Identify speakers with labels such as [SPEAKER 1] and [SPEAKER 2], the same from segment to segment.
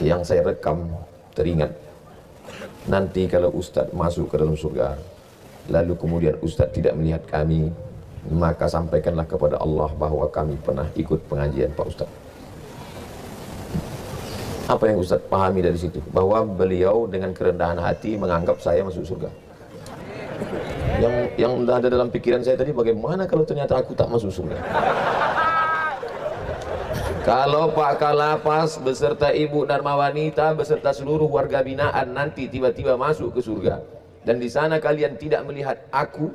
[SPEAKER 1] yang saya rekam teringat. Nanti kalau Ustadz masuk ke dalam surga, lalu kemudian Ustadz tidak melihat kami, maka sampaikanlah kepada Allah bahwa kami pernah ikut pengajian Pak Ustadz. Apa yang Ustadz pahami dari situ? Bahwa beliau dengan kerendahan hati menganggap saya masuk surga. Yang ada dalam pikiran saya tadi, bagaimana kalau ternyata aku tak masuk surga? Kalau Pak Kalapas beserta Ibu Dharma Wanita beserta seluruh warga binaan nanti tiba-tiba masuk ke surga, dan di sana kalian tidak melihat aku,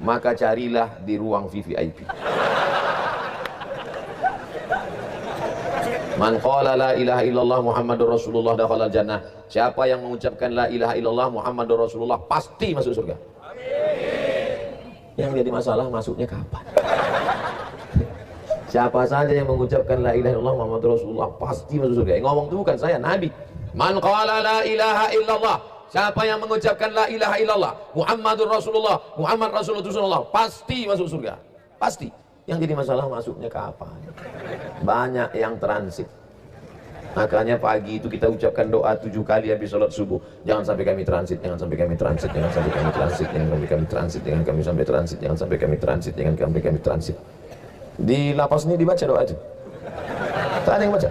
[SPEAKER 1] maka carilah di ruang VVIP. Man qala la ilaha illallah Muhammadur Rasulullah dakhala jannah. Siapa yang mengucapkan la ilaha illallah Muhammadur Rasulullah pasti masuk surga. Yang jadi masalah masuknya kapan? Siapa saja yang mengucapkan la ilaha illallah Muhammadur Rasulullah pasti masuk surga. Yang ngomong itu bukan saya, Nabi. Man qala la ilaha illallah, siapa yang mengucapkan la ilaha illallah Muhammadur Rasulullah, Muhammad Rasulullah, pasti masuk surga. Pasti. Yang jadi masalah masuknya kapan? Banyak yang transit. Makanya pagi itu kita ucapkan doa 7 kali habis sholat subuh. Jangan sampai kami transit, jangan sampai kami transit, jangan sampai kami transit, jangan sampai kami transit, jangan kami sampai transit, jangan sampai kami transit, jangan sampai kami transit. Di lapas ini dibaca doa itu. Tak ada yang baca.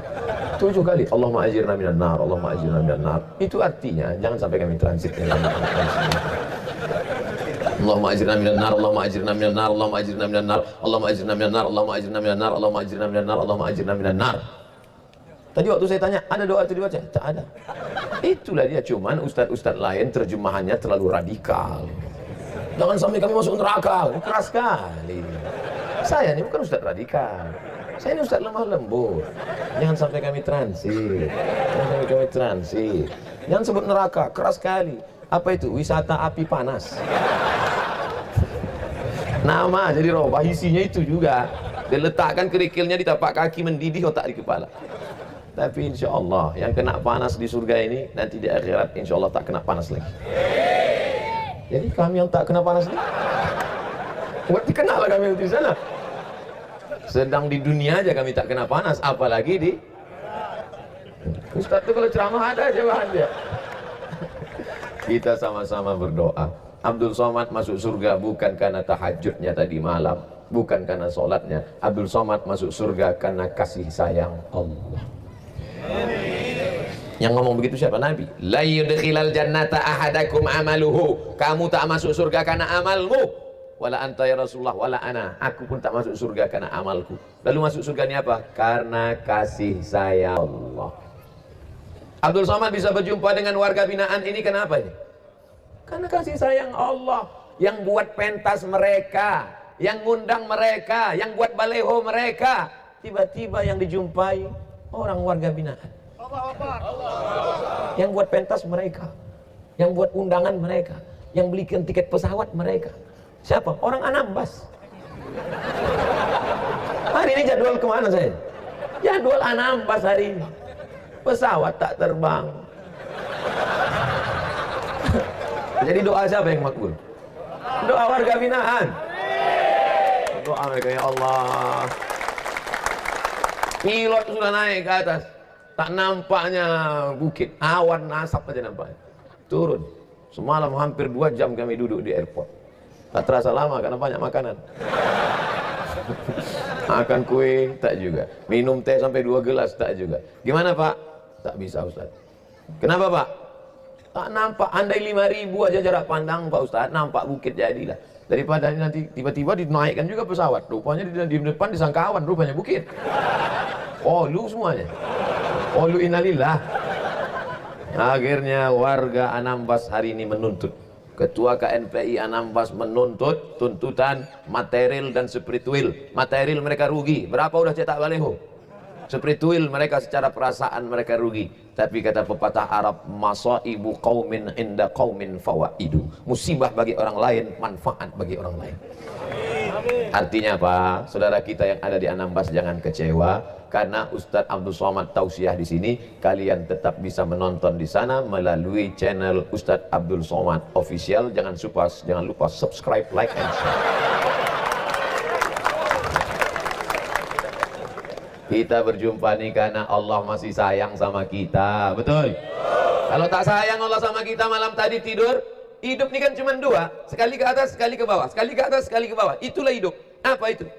[SPEAKER 1] 7 kali. Allahumma ajirna minan nar, Allahumma ajirna minan nar. Itu artinya jangan sampai kami transit, jangan sampai kami transit. Allahumma ajirna minan nar, Allahumma ajirna minan nar, Allahumma ajirna minan nar, Allahumma ajirna minan nar, Allahumma ajirna minan nar, Allahumma ajirna minan nar, Allahumma ajirna minan nar. Tadi waktu saya tanya, ada doa itu dibaca? Tak ada. Itulah dia, cuman ustadz-ustadz lain terjemahannya terlalu radikal. Jangan sampai kami masuk neraka, keras sekali. Saya ini bukan ustadz radikal. Saya ini ustadz lemah lembut. Jangan sampai kami transit. Jangan sampai kami transit. Jangan sebut neraka, keras sekali. Apa itu? Wisata api panas. Nama jadi roh, isinya itu juga. Dia letakkan kerikilnya di tapak kaki, mendidih otak di kepala. Tapi insya Allah yang kena panas di surga ini nanti di akhirat insya Allah tak kena panas lagi. Jadi kami yang tak kena panas ini, berarti kenalah kami di sana. Sedang di dunia aja kami tak kena panas, apalagi di Ustadz itu kalau ceramah ada aja bahan dia. Kita sama-sama berdoa. Abdul Somad masuk surga bukan karena tahajudnya tadi malam, bukan karena sholatnya. Abdul Somad masuk surga karena kasih sayang Allah. Yang ngomong begitu siapa? Nabi. La yudkhilal jannata ahadakum amaluhu. Kamu tak masuk surga karena amalmu. Wala anta ya Rasulullah, wala ana. Aku pun tak masuk surga karena amalku. Lalu masuk surga ini apa? Karena kasih sayang Allah. Abdul Somad bisa berjumpa dengan warga binaan ini kenapa ini? Karena kasih sayang Allah. Yang buat pentas mereka, yang ngundang mereka, yang buat baleho mereka. Tiba-tiba yang dijumpai orang warga binaan. Yang buat pentas mereka, yang buat undangan mereka, yang belikan tiket pesawat mereka. Siapa? Orang Anambas. Hari ini jadwal kemana saya? Jadwal Anambas hari ini. Pesawat tak terbang. Jadi doa siapa yang makbul? Doa warga binaan. Doa mereka, ya Allah. Pilot sudah naik ke atas, tak nampaknya bukit, awan asap aja nampaknya. Turun. Semalam hampir 2 jam kami duduk di airport. Tak terasa lama karena banyak makanan. Makan kue tak juga. Minum teh sampai 2 gelas tak juga. Gimana Pak? Tak bisa Ustaz. Kenapa Pak? Tak nampak. Andai 5.000 aja jarak pandang Pak Ustaz, nampak bukit jadilah. Daripada nanti tiba-tiba dinaikkan juga pesawat. Rupanya di depan disangka awan, rupanya bukit. Oh lu semuanya. Oh lu innalillah. Akhirnya warga Anambas hari ini menuntut. Ketua KNPI Anambas menuntut tuntutan material dan spiritual. Material mereka rugi. Berapa udah cetak baleho? Spiritual mereka secara perasaan mereka rugi. Tapi kata pepatah Arab, masaibu qaumin inda qaumin fawaidu. Musibah bagi orang lain, manfaat bagi orang lain. Artinya apa? Saudara kita yang ada di Anambas jangan kecewa karena Ustadz Abdul Somad tausiah di sini. Kalian tetap bisa menonton di sana melalui channel Ustadz Abdul Somad Official. Jangan lupa subscribe, like, and share. Kita berjumpa nih karena Allah masih sayang sama kita, betul? Kalau tak sayang Allah sama kita malam tadi tidur, hidup ini kan cuma dua, sekali ke atas, sekali ke bawah, sekali ke atas, sekali ke bawah. Itulah hidup. Apa itu?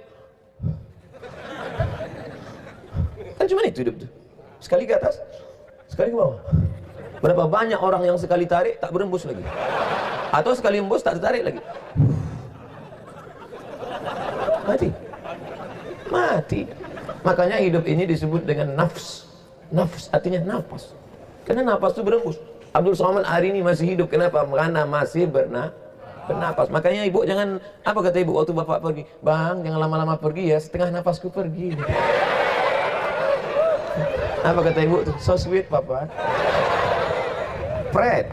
[SPEAKER 1] Kan cuma itu hidup tuh. Sekali ke atas, sekali ke bawah. Berapa banyak orang yang sekali tarik tak berembus lagi, atau sekali embus tak tertarik lagi, mati. Mati. Makanya hidup ini disebut dengan nafs. Nafs artinya nafas. Karena nafas itu berembus. Abdul Somad hari ini masih hidup. Kenapa? Karena masih bernapas. Makanya ibu jangan, apa kata ibu waktu bapak pergi? Bang, jangan lama-lama pergi ya, setengah nafasku pergi. Apa kata ibu tuh? So sweet papa. Fred.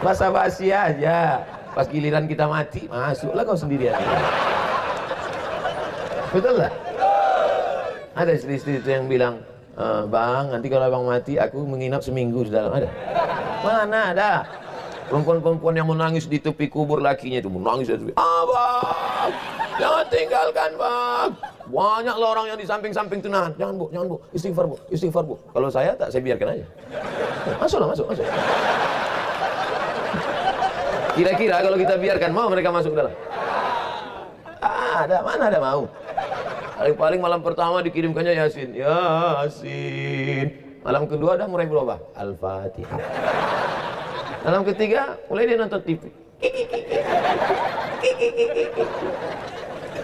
[SPEAKER 1] Basa-basi aja. Pas giliran kita mati, masuklah kau sendirian. Betul lah. Ada istri-istri itu yang bilang, bang, nanti kalau abang mati, aku menginap seminggu di dalam. Ada? Mana ada? Perempuan-perempuan yang menangis di tepi kubur lakinya itu menangis di tepi. Abang, jangan tinggalkan bang. Banyaklah orang yang di samping-samping itu nahan. Jangan bu, istighfar bu, istighfar bu. Kalau saya tak, saya biarkan aja. Masuklah, masuk. Kira-kira kalau kita biarkan, mau mereka masuk ke dalam? Ada, mana ada mau? Paling malam pertama dikirimkannya Yasin. Yasin. Malam kedua dah mulai berubah. Al-Fatihah. Malam ketiga mulai dia nonton TV.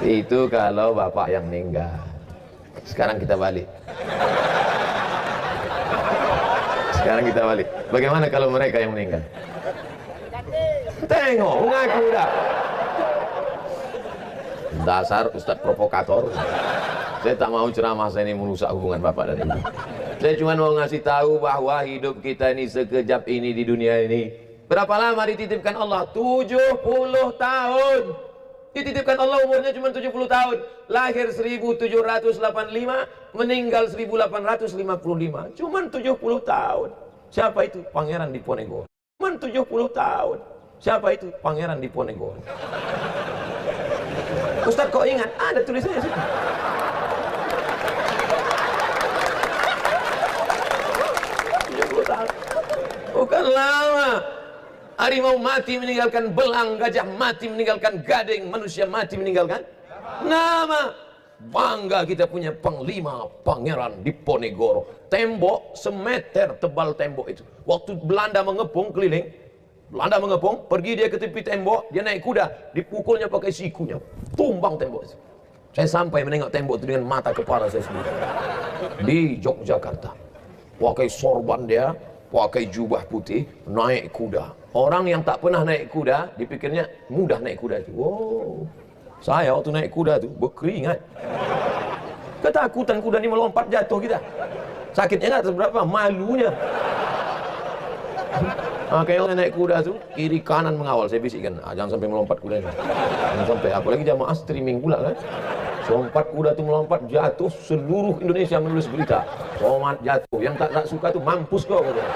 [SPEAKER 1] Itu kalau bapak yang meninggal. Sekarang kita balik. Bagaimana kalau mereka yang meninggal? Tengok, mengaku dah. Dasar Ustadz provokator. Saya tak mau ceramah saya ini merusak hubungan bapak dan ibu. Saya cuma mau ngasih tahu bahwa hidup kita ini sekejap ini di dunia ini. Berapa lama dititipkan Allah? 70 tahun. Dititipkan Allah umurnya cuma 70 tahun. Lahir 1785, meninggal 1855. Cuma 70 tahun. Siapa itu? Pangeran Diponegoro. Cuma 70 tahun. Siapa itu? Pangeran Diponegoro. Ustaz kok ingat? Ada tulisannya sih. Bukan lama. Harimau mati meninggalkan belang, gajah mati meninggalkan gading, manusia mati meninggalkan nama. Bangga kita punya panglima Pangeran Diponegoro. Tembok semeter tebal tembok itu. Waktu Belanda mengepung keliling, pergi dia ke tepi tembok, dia naik kuda, dipukulnya pakai sikunya, tumbang tembok itu. Saya sampai menengok tembok itu dengan mata kepala saya sendiri. Di Yogyakarta, pakai sorban dia, pakai jubah putih, naik kuda. Orang yang tak pernah naik kuda, dipikirnya mudah naik kuda itu. Wow, saya waktu naik kuda itu berkeringat. Ketakutan kuda ini melompat jatuh kita. Sakitnya nggak seberapa, malunya. Kayak orang naik kuda tuh kiri kanan mengawal, saya bisikkan, jangan sampai melompat kuda ini, jangan sampai, apalagi jamaah streaming pula kan. Sompat kuda tuh melompat jatuh, seluruh Indonesia menulis berita, Somad jatuh, yang tak suka tuh mampus kau katanya.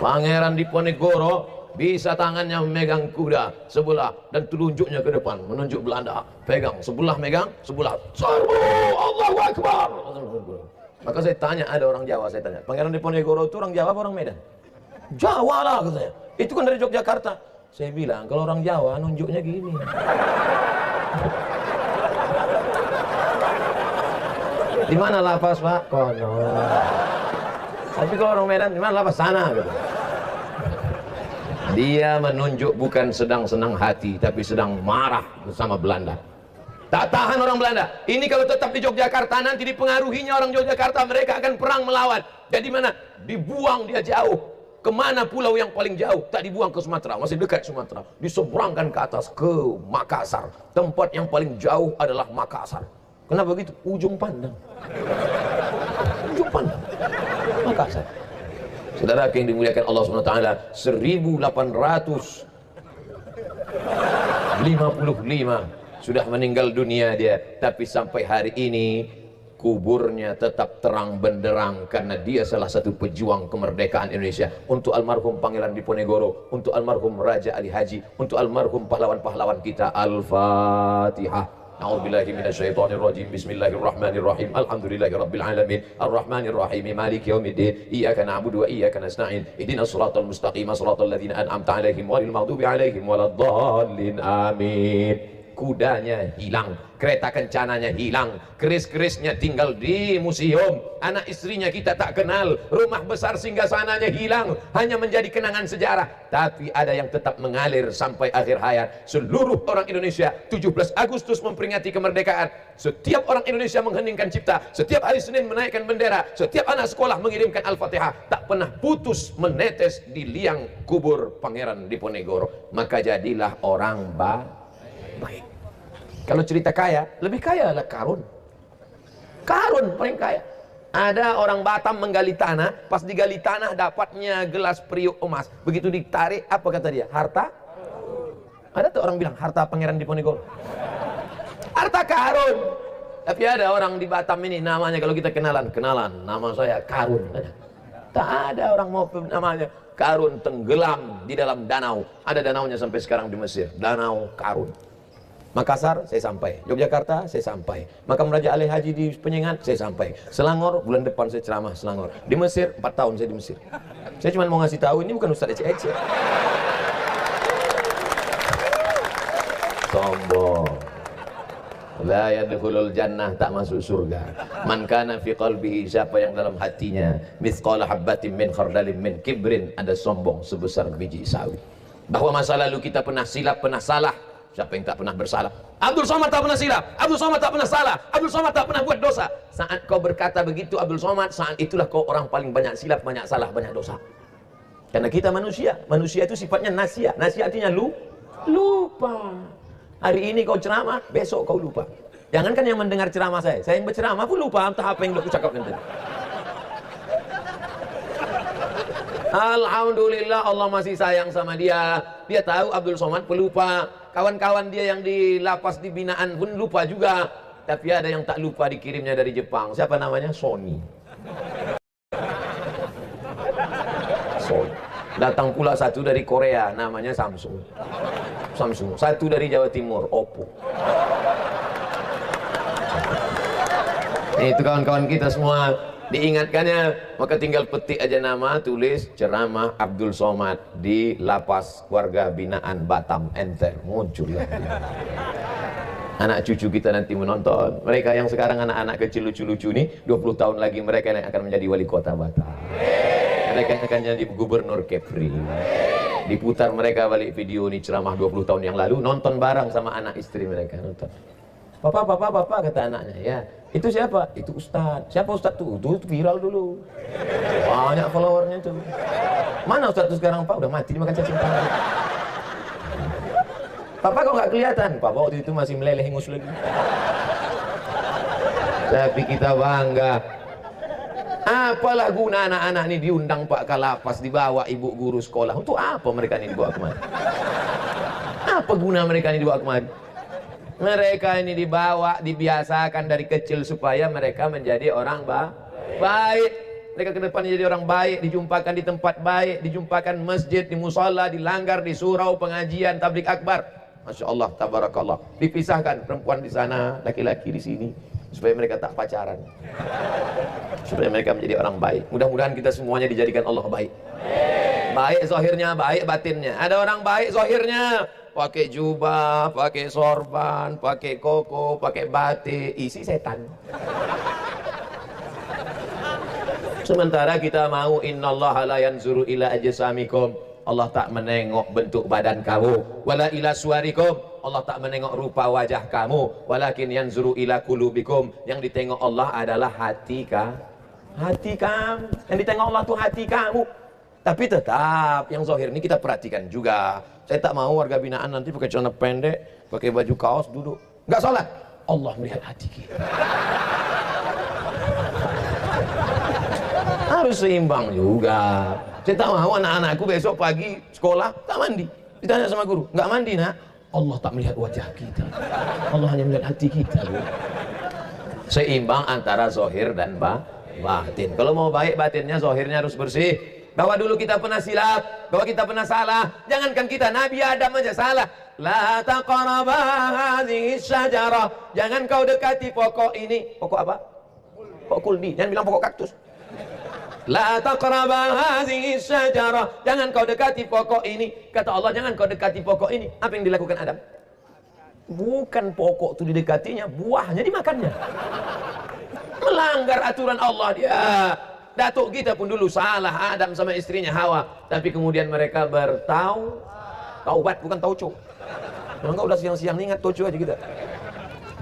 [SPEAKER 1] Pangeran Diponegoro bisa tangannya memegang kuda sebelah dan telunjuknya ke depan menunjuk Belanda, pegang sebelah, megang sebelah, serbu Allahu Akbar. Maka saya tanya, ada orang Jawa, saya tanya, Pangeran Diponegoro itu orang Jawa apa orang Medan? Jawa lah katanya. Itu kan dari Yogyakarta. Saya bilang, kalau orang Jawa nunjuknya gini. Di mana lapas Pak? Kono. Tapi kalau orang Medan, di mana lapas? Sana gitu. Dia menunjuk bukan sedang senang hati, tapi sedang marah bersama Belanda. Tak tahan orang Belanda. Ini kalau tetap di Yogyakarta, nanti dipengaruhinya orang Yogyakarta, mereka akan perang melawan. Jadi mana? Dibuang dia jauh. Kemana pulau yang paling jauh? Tak dibuang ke Sumatera, masih dekat Sumatera. Diseberangkan ke atas ke Makassar. Tempat yang paling jauh adalah Makassar. Kenapa begitu? Ujung pandang. Ujung pandang. Makassar. Saudara yang dimuliakan Allah SWT, 1855 sudah meninggal dunia dia, tapi sampai hari ini kuburnya tetap terang benderang karena dia salah satu pejuang kemerdekaan Indonesia. Untuk almarhum Pangeran Diponegoro, untuk almarhum Raja Ali Haji, untuk almarhum pahlawan-pahlawan kita, Al-Fatihah. A'udzubillahi minasyaitonirrajim. Bismillahirrahmanirrahim. Alhamdulillahirabbil alamin. Arrahmanirrahim. Maliki yaumiddin. Iyyaka na'budu wa iyyaka nasta'in. Ihdinas siratal mustaqim. Shiratal ladzina an'amta 'alaihim ghairil maghdubi 'alaihim waladdallin. Amin. Kudanya hilang, kereta kencananya hilang, keris-kerisnya tinggal di museum, anak istrinya kita tak kenal, rumah besar singgasananya hilang, hanya menjadi kenangan sejarah. Tapi ada yang tetap mengalir sampai akhir hayat. Seluruh orang Indonesia 17 Agustus memperingati kemerdekaan. Setiap orang Indonesia mengheningkan cipta, setiap hari Senin menaikkan bendera, setiap anak sekolah mengirimkan Al-Fatihah. Tak pernah putus menetes di liang kubur Pangeran Diponegoro. Maka jadilah orang baik. Kalau cerita kaya, lebih kaya adalah Karun. Karun paling kaya. Ada orang Batam menggali tanah, pas digali tanah dapatnya gelas periuk emas. Begitu ditarik, apa kata dia? Harta? Ada tuh orang bilang harta Pangeran Diponegoro. Harta Karun. Tapi ada orang di Batam ini namanya, kalau kita kenalan, nama saya Karun. Tak ada orang mau namanya Karun, tenggelam di dalam danau. Ada danaunya sampai sekarang di Mesir, Danau Karun. Makassar, saya sampai. Yogyakarta, saya sampai. Makam Raja Ali Haji di Penyengat, saya sampai. Selangor, bulan depan saya ceramah Selangor. Di Mesir, 4 tahun saya di Mesir. Saya cuma mau ngasih tahu, ini bukan Ustaz ece-ece. Sombong. La yadkhulul jannah, tak masuk surga. Man kana fi qalbihi, siapa yang dalam hatinya mithqala habbatin min khardalin min kibrin, ada sombong sebesar biji sawi. Bahwa masa lalu kita pernah silap, pernah salah. Siapa yang tak pernah bersalah? Abdul Somad tak pernah silap, Abdul Somad tak pernah salah, Abdul Somad tak pernah buat dosa. Saat kau berkata begitu Abdul Somad, saat itulah kau orang paling banyak silap, banyak salah, banyak dosa. Karena kita manusia, manusia itu sifatnya nasia. Nasia artinya lupa. Hari ini kau ceramah, besok kau lupa. Jangankan yang mendengar ceramah saya yang berceramah pun lupa entah apa yang aku cakapkan tadi. Alhamdulillah Allah masih sayang sama dia. Dia tahu Abdul Somad pelupa. Kawan-kawan dia yang di lapas di binaan pun lupa juga. Tapi ada yang tak lupa dikirimnya dari Jepang. Siapa namanya? Sony. Datang pula satu dari Korea, namanya Samsung. Satu dari Jawa Timur, Oppo. Itu kawan-kawan kita semua. Diingatkannya, maka tinggal petik aja nama, tulis ceramah Abdul Somad di lapas warga binaan Batam, enter, muncullah. Anak cucu kita nanti menonton. Mereka yang sekarang anak-anak kecil lucu-lucu nih, 20 tahun lagi mereka yang akan menjadi wali kota Batam. Mereka yang akan jadi gubernur Kepri. Diputar mereka balik video ini ceramah 20 tahun yang lalu, nonton bareng sama anak istri mereka, nonton. Papa, kata anaknya, ya. Itu siapa? Itu Ustadz. Siapa Ustadz tuh? Itu viral dulu. Banyak followernya tuh. Mana Ustadz tuh sekarang, Pak? Udah mati dimakan cacing tanah. Papa kok nggak kelihatan? Papa waktu itu masih meleleh ingus lagi. Tapi kita bangga. Apalah guna anak-anak ini diundang Pak Kalapas, dibawa ibu guru sekolah. Untuk apa mereka ini dibawa kemari? Apa guna mereka ini dibawa kemari? Mereka ini dibawa, dibiasakan dari kecil supaya mereka menjadi orang baik. Mereka ke depan jadi orang baik, dijumpakan di tempat baik, dijumpakan masjid, di musala, di langgar, di surau, pengajian, tablik akbar. Masya Allah, tabarakallah. Dipisahkan perempuan di sana, laki-laki di sini, supaya mereka tak pacaran, supaya mereka menjadi orang baik. Mudah-mudahan kita semuanya dijadikan Allah baik. Baik zahirnya, baik batinnya. Ada orang baik zahirnya, pakai jubah, pakai sorban, pakai koko, pakai batik, isi setan. Sementara kita mau innallaha la yanzuru ila ajsamikum, Allah tak menengok bentuk badan kamu, wala ila suwarikum, Allah tak menengok rupa wajah kamu, walakin yanzuru ila qulubikum, yang ditengok Allah adalah hati kamu. Yang ditengok Allah tuh hati kamu. Tapi tetap yang zahir ini kita perhatikan juga. Saya tak mau warga binaan nanti pakai celana pendek, pakai baju kaos, duduk nggak sholat. Allah melihat hati kita. Harus seimbang juga. Saya tak mau anak-anakku besok pagi sekolah tak mandi. Ditanya sama guru, nggak mandi nak? Allah tak melihat wajah kita. Allah hanya melihat hati kita. Seimbang antara zahir dan batin. Kalau mau baik batinnya, zahirnya harus bersih. Bahwa dulu kita pernah silap, bahwa kita pernah salah. Jangankan kita, Nabi Adam aja salah. la taqraba hadhihi syajarah. Jangan kau dekati pokok ini. Pokok apa? Pokok kuldi. Jangan bilang pokok kaktus. La taqraba hadhihi syajarah. Jangan kau dekati pokok ini. Kata Allah, jangan kau dekati pokok ini. Apa yang dilakukan Adam? Bukan pokok itu didekatinya, buahnya dimakannya. Melanggar aturan Allah dia. Datuk kita pun dulu salah, Adam sama istrinya Hawa. Tapi kemudian mereka taubat, bukan tauco. Enggak, udah siang-siang ingat tauco aja kita.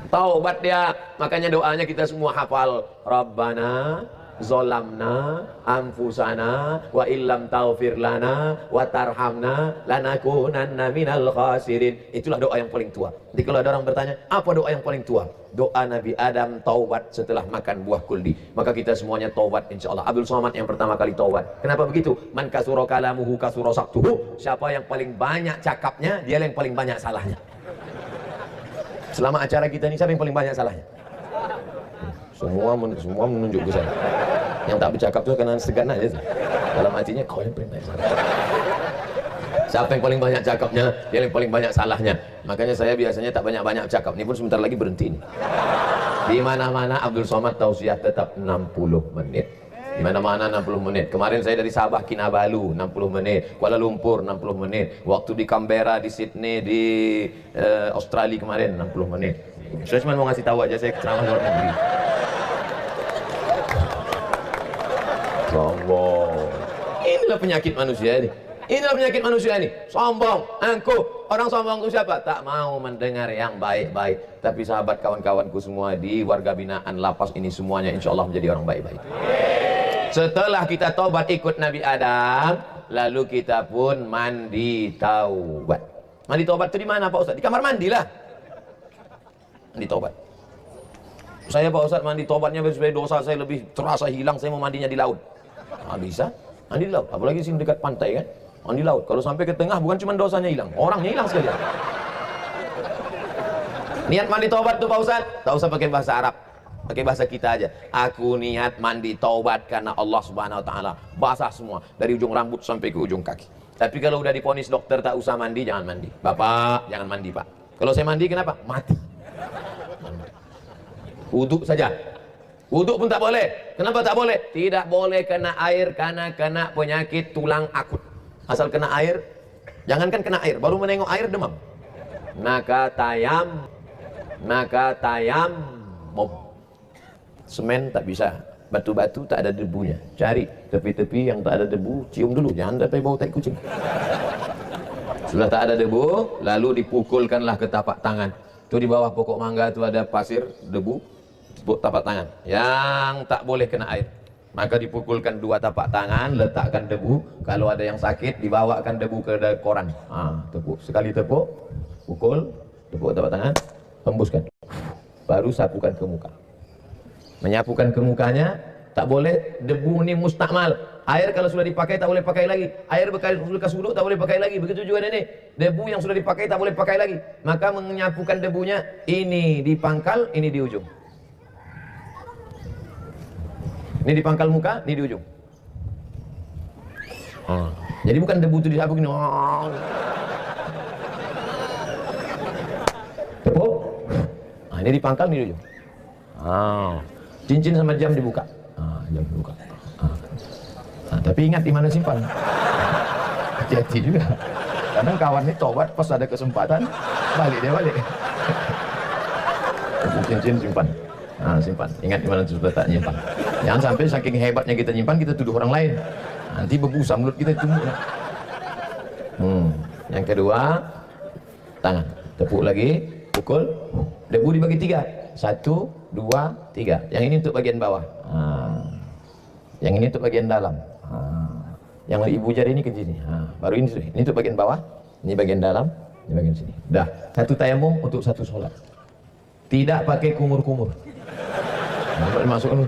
[SPEAKER 1] Taubat dia. Makanya doanya kita semua hafal. Rabbana zolamna anfusana wa illam taghfir lana wa tarhamna lanakunanna minal khasirin. Itulah doa yang paling tua. Jadi kalau ada orang bertanya, apa doa yang paling tua? Doa Nabi Adam taubat setelah makan buah kuldi. Maka kita semuanya taubat insyaallah. Abdul Somad yang pertama kali taubat. Kenapa begitu? Man kasura kalamuhu kasura saktuhu. Siapa yang paling banyak cakapnya, dia yang paling banyak salahnya. Selama acara kita ini, siapa yang paling banyak salahnya? Semua menunjuk ke saya. Yang tak bercakap itu karena segan aja. Dalam hatinya, kau yang paling banyak salah. Siapa yang paling banyak cakapnya, dia yang paling banyak salahnya. Makanya saya biasanya tak banyak-banyak cakap. Ini pun sebentar lagi berhenti. Di mana-mana Abdul Somad tausiah tetap 60 menit. Di mana-mana 60 menit. Kemarin saya dari Sabah Kinabalu 60 menit, Kuala Lumpur 60 menit, waktu di Canberra, di Sydney, di Australia kemarin 60 menit. Saya cuma mau ngasih tahu aja, saya ceramah luar negeri. Sombong. Inilah penyakit manusia ini. Inilah penyakit manusia ini. Sombong, angkuh. Orang sombong itu siapa? Tak mau mendengar yang baik-baik. Tapi sahabat kawan-kawanku semua di warga binaan lapas ini semuanya insya Allah menjadi orang baik-baik. Setelah kita taubat ikut Nabi Adam, lalu kita pun mandi taubat. Mandi taubat itu di mana Pak Ustaz? Di kamar mandi lah. Mandi taubat. Saya Pak Ustaz mandi taubatnya supaya dosa saya lebih terasa hilang, saya mau mandinya di laut. Nah, bisa. Mandi di laut. Apalagi sini dekat pantai kan. Mandi laut. Kalau sampai ke tengah bukan cuma dosanya hilang, orangnya hilang sekalian. Niat mandi taubat tuh Pak Ustaz, tak usah pakai bahasa Arab. Pakai bahasa kita aja. Aku niat mandi taubat karena Allah Subhanahu wa taala. Basah semua dari ujung rambut sampai ke ujung kaki. Tapi kalau udah diponis dokter tak usah mandi, jangan mandi. Bapak, jangan mandi, Pak. Kalau saya mandi kenapa? Mati. Wuduk saja. Wuduk pun tak boleh. Kenapa tak boleh? Tidak boleh kena air karena kena penyakit tulang akut. Asal kena air, jangankan kena air, baru menengok air demam. Naka tayam mom. Semen tak bisa, batu-batu tak ada debunya. Cari tepi-tepi yang tak ada debu, cium dulu, jangan sampai bau tai kucing. Sudah tak ada debu, lalu dipukulkanlah ke tapak tangan. Itu di bawah pokok mangga itu ada pasir, debu, tapak tangan. Yang tak boleh kena air. Maka dipukulkan dua tapak tangan, letakkan debu. Kalau ada yang sakit, dibawakan debu ke koran. Tepuk. Sekali tepuk, pukul, tepuk tapak tangan, hembuskan. Baru sapukan ke muka. Menyapukan ke mukanya, tak boleh debu ini mustakmal. Air kalau sudah dipakai tak boleh pakai lagi. Air bekas wuduk tak boleh pakai lagi. Begitu juga ini, debu yang sudah dipakai tak boleh pakai lagi. Maka menyapukan debunya, ini di pangkal, ini di ujung. Ini di pangkal muka, ini di ujung. Jadi bukan debu itu disapu gini. Tepuk. Ini di pangkal, ini di ujung. Cincin sama jam dibuka. Jam dibuka. Tapi ingat di mana simpan. Hati-hati juga. Kadang kawan ini tobat pas ada kesempatan balik dia balik. Cincin simpan. Simpan. Ingat di mana sudah tak nyimpan. Jangan sampai saking hebatnya kita nyimpan kita tuduh orang lain. Nanti berbusa mulut kita itu. Yang kedua, tangan. Tepuk lagi, pukul. Debu dibagi 3. 1, 2, 3. Yang ini untuk bagian bawah. Yang ini untuk bagian dalam. Yang ibu jari ini ke sini. Baru ini untuk bagian bawah. Ini bagian dalam. Ini bagian sini. Dah. Satu tayamum untuk satu sholat. Tidak pakai kumur-kumur. Masuk dulu.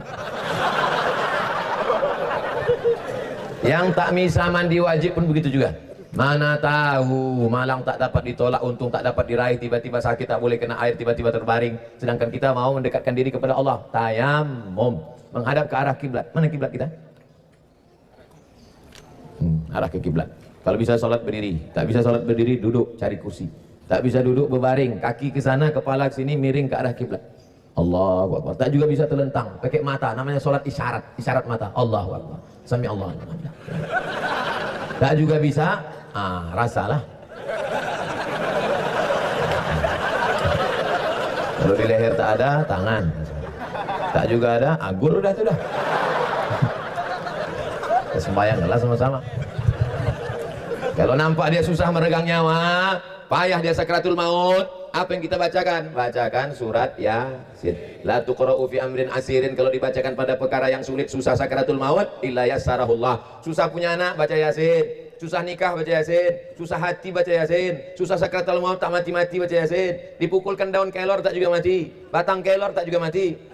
[SPEAKER 1] Yang tak bisa mandi wajib pun begitu juga. Mana tahu malang tak dapat ditolak, untung tak dapat diraih, tiba-tiba sakit tak boleh kena air, tiba-tiba terbaring. Sedangkan kita mau mendekatkan diri kepada Allah. Tayammum, menghadap ke arah kiblat. Mana kiblat kita? Arah ke kiblat. Kalau bisa sholat berdiri, tak bisa sholat berdiri, duduk, cari kursi. Tak bisa duduk berbaring, kaki ke sana, kepala ke sini, miring ke arah kiblat. Allahu Akbar. Tak juga bisa terlentang, pakai mata, namanya solat isyarat, isyarat mata. Allahu Akbar. Sami Allah. Tak juga bisa, rasalah. Kalau di leher tak ada, tangan. Tak juga ada, agur udah itu dah. Sembayanglah sama-sama. Kalau nampak dia susah meregang nyawa, payah dia sakratul maut, apa yang kita bacakan? Bacakan surat Yasin. La tuqra'u fi amrin asirin, kalau dibacakan pada perkara yang sulit, susah sakratul maut, illa yassarahullah. Susah punya anak, baca Yasin. Susah nikah, baca Yasin. Susah hati, baca Yasin. Susah sakratul maut, tak mati-mati, baca Yasin. Dipukulkan daun kelor, tak juga mati. Batang kelor, tak juga mati.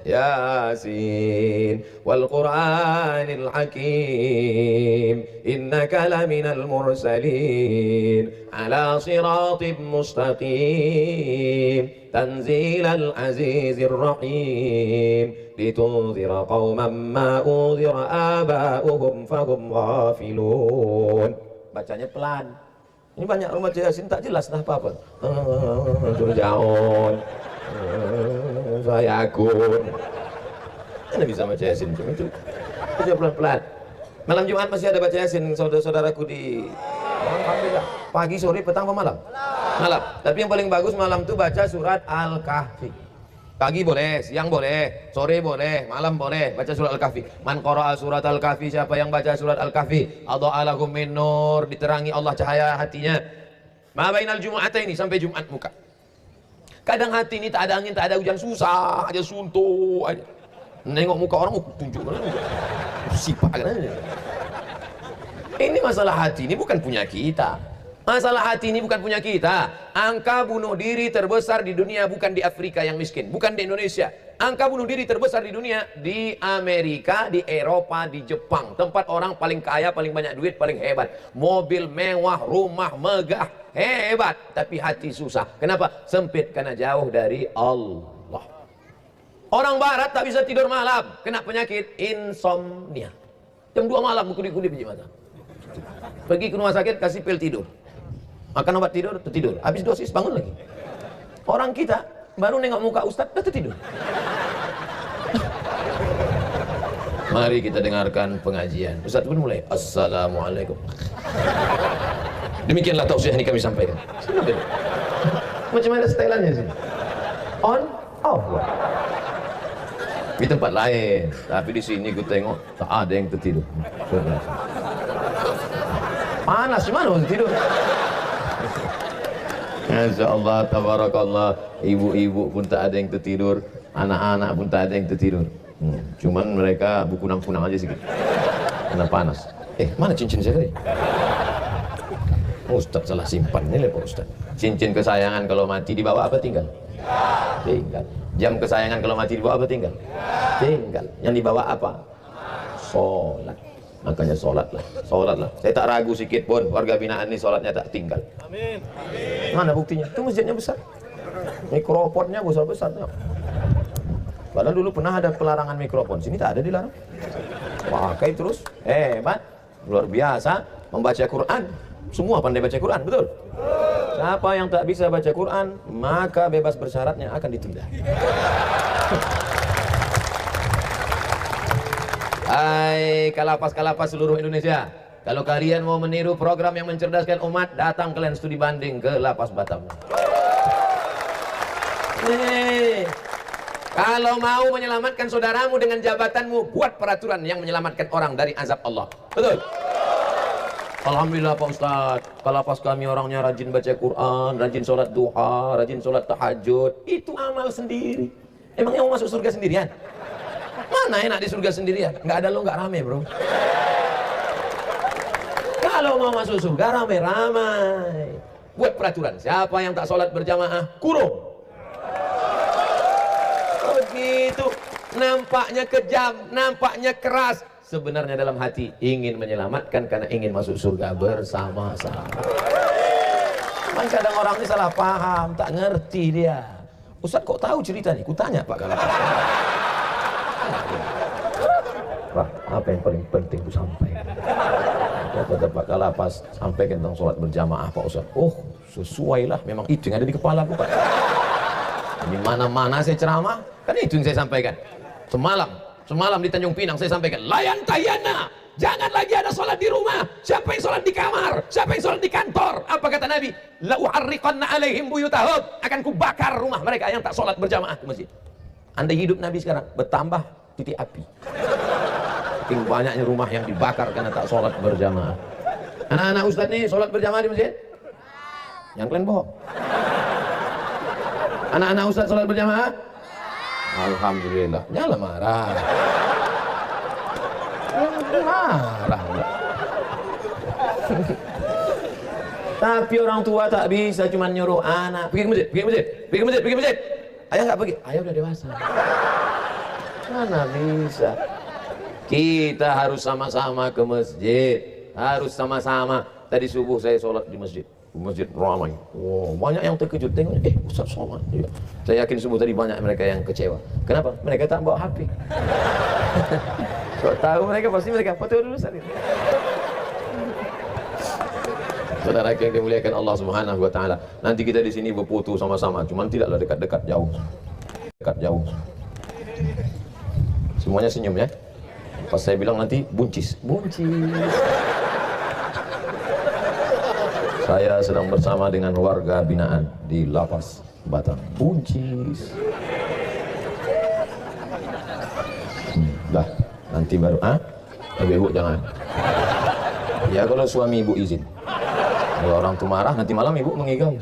[SPEAKER 1] Yasin wal Qur'anil Hakim innaka laminal mursalin ala siratim mustaqim tanzilal azizir rahim litunzira qauman ma unzira aba'uhum fahum ghafilun. Bacanya pelan. Ini banyak orang baca Yasin tak jelas dah apa-apa. Turjaun saya agun. Anda bisa baca Yasin cuma itu. Baca pelan-pelan. Malam Jumat masih ada baca Yasin saudara-saudaraku di Alhamdulillah. Pagi, sore, petang, malam? Malam. Tapi yang paling bagus malam itu baca surat Al-Kahfi. Pagi boleh, siang boleh, sore boleh, malam boleh baca surat Al-Kahfi. Man qara'a surat Al-Kahfi, siapa yang baca surat Al-Kahfi, adha'a lahum min nur, diterangi Allah cahaya hatinya. Ma bainal jumu'ataini, sampai Jumat muka. Kadang hati ini tak ada angin, tak ada hujan, susah aja, suntuk aja. Nengok muka orang, tunjuk sipak kan aja. Ini masalah hati ini bukan punya kita. Masalah hati ini bukan punya kita. Angka bunuh diri terbesar di dunia bukan di Afrika yang miskin, bukan di Indonesia. Angka bunuh diri terbesar di dunia di Amerika, di Eropa, di Jepang. Tempat orang paling kaya, paling banyak duit, paling hebat. Mobil mewah, rumah megah, hebat. Tapi hati susah. Kenapa? Sempit, karena jauh dari Allah. Orang barat tak bisa tidur malam, kena penyakit insomnia. Jam 2 malam berkedip-kedip biji mata. Pergi ke rumah sakit, kasih pil tidur. Makan obat tidur, tertidur. Habis dosis bangun lagi. Orang kita baru nengok muka ustaz, dah tertidur. Mari kita dengarkan pengajian. Ustaz pun mulai. Assalamualaikum. Demikianlah tausiah ini kami sampaikan. Macam mana setelannya sih? On, off. Di tempat lain, tapi di sini gue tengok tak ada yang tertidur. Panas, gimana mau tidur? Masya Allah, tabarakallah. Ibu-ibu pun tak ada yang tertidur, anak-anak pun tak ada yang tertidur. Cuman mereka berkunang-kunang aja sedikit karena panas. Mana cincin saya tadi? Ustaz salah simpan. Ini Pak Ustaz. Cincin kesayangan kalau mati dibawa apa tinggal? Tinggal. Jam kesayangan kalau mati dibawa apa tinggal? Tinggal. Yang dibawa apa? Sholat. Makanya sholatlah, sholatlah. Saya tak ragu sedikit pun warga binaan ini sholatnya tak tinggal. Amin. Mana buktinya? Itu masjidnya besar, mikrofonnya besar-besar. Padahal dulu pernah ada pelarangan mikrofon, sini tak ada dilarang. Pakai terus, hebat, luar biasa. Membaca Quran, semua pandai baca Quran, betul? Siapa yang tak bisa baca Quran, maka bebas bersyaratnya akan ditunda. Hai kalapas-kalapas seluruh Indonesia, kalau kalian mau meniru program yang mencerdaskan umat, datang kalian studi banding ke Lapas Batam. Kalau mau menyelamatkan saudaramu dengan jabatanmu, buat peraturan yang menyelamatkan orang dari azab Allah. Betul? Alhamdulillah Pak Ustadz, kalapas kami orangnya rajin baca Quran, rajin sholat duha, rajin sholat tahajud. Itu amal sendiri. Emangnya mau masuk surga sendirian? Mana enak di surga sendirian? Nggak ada lo, nggak rame bro. Kalau mau masuk surga rame-ramai. Buat peraturan, siapa yang tak sholat berjamaah, kurung. Begitu. Nampaknya kejam, nampaknya keras. Sebenarnya dalam hati ingin menyelamatkan karena ingin masuk surga bersama-sama. Cuman kadang orang ini salah paham, tak ngerti dia. Ustaz kok tahu cerita nih? Kutanya Pak Kalapas. Pak, apa yang paling penting ku sampaikan? Kata Pak Kalapas, sampaikan tentang sholat berjamaah Pak Ustaz. Oh, sesuai lah, memang itu yang ada di kepala aku Pak. Di mana-mana saya ceramah, kan itu yang saya sampaikan. Semalam di Tanjung Pinang saya sampaikan, layan tayana, jangan lagi ada sholat di rumah. Siapa yang sholat di kamar? Siapa yang sholat di kantor? Apa kata Nabi? La uharriqanna alaihim buyutahum, akan kubakar rumah mereka yang tak sholat berjamaah ke masjid. Anda hidup Nabi sekarang, bertambah titik api. Saking banyaknya rumah yang dibakar karena tak sholat berjamaah. Anak-anak Ustadz nih sholat berjamaah di masjid? Yang kalian bohong. Anak-anak Ustadz sholat berjamaah? Alhamdulillah. Janganlah marah. Marah. Tapi orang tua tak bisa cuma nyuruh anak pergi ke masjid, pergi ke masjid, pergi ke masjid, pergi ke masjid. Ayah nggak pergi, ayah udah dewasa. Mana bisa? Kita harus sama-sama ke masjid, harus sama-sama. Tadi subuh saya sholat di masjid. Masjid ramai. Wow, banyak yang terkejut tengok, Ustaz sholat. Ya. Saya yakin subuh tadi banyak mereka yang kecewa. Kenapa? Mereka tak bawa HP. Kok tahu mereka pasti mereka foto dulu saat ini. Saudara yang dimuliakan Allah Subhanahu wa taala. Nanti kita di sini berfoto sama-sama, cuman tidaklah dekat-dekat jauh. Dekat jauh. Semuanya senyum ya. Pas saya bilang nanti buncis. Buncis. Saya sedang bersama dengan warga binaan di Lapas Batang. Buncis. Dah, nanti baru ibu jangan. Ya kalau suami ibu izin. Kalau orang tuh marah nanti malam ibu mengigau.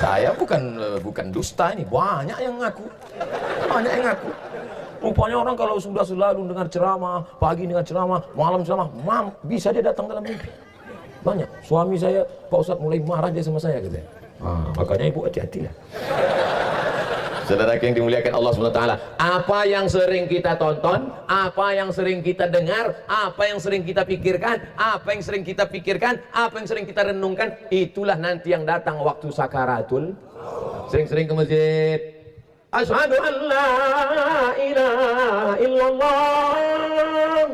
[SPEAKER 1] Saya bukan dusta ini, banyak yang ngaku. Banyak yang ngaku. Rupanya orang kalau sudah selalu dengar ceramah, pagi dengar ceramah, malam ceramah, bisa dia datang dalam mimpi. Banyak. Suami saya, Pak Ustadz mulai marah dia sama saya gitu. Makanya ibu hati-hati lah. Saudara yang dimuliakan Allah SWT, apa yang sering kita tonton, apa yang sering kita dengar, apa yang sering kita pikirkan, apa yang sering kita pikirkan, apa yang sering kita renungkan, itulah nanti yang datang waktu sakaratul. Sering-sering ke masjid. Asyhadu an la ilaha illallah.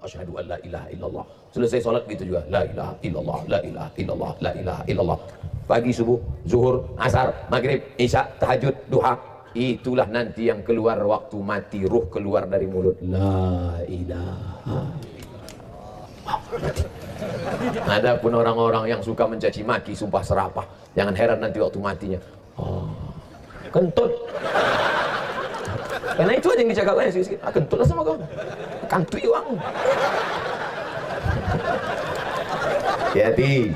[SPEAKER 1] Asyhadu an la ilaha illallah. Selesai sholat gitu juga. La ilaha illallah, la ilaha illallah, la ilaha illallah. Pagi, subuh, zuhur, asar, maghrib, isya, tahajud, duha. Itulah nanti yang keluar waktu mati, ruh keluar dari mulut. La ilaha. Adapun orang-orang yang suka mencaci maki, sumpah serapah, jangan heran nanti waktu matinya. Kentut. Karena itu aja yang dicakapkan sikit-sikit. Kentutlah sama kau. Kantui uang. Hati-hati.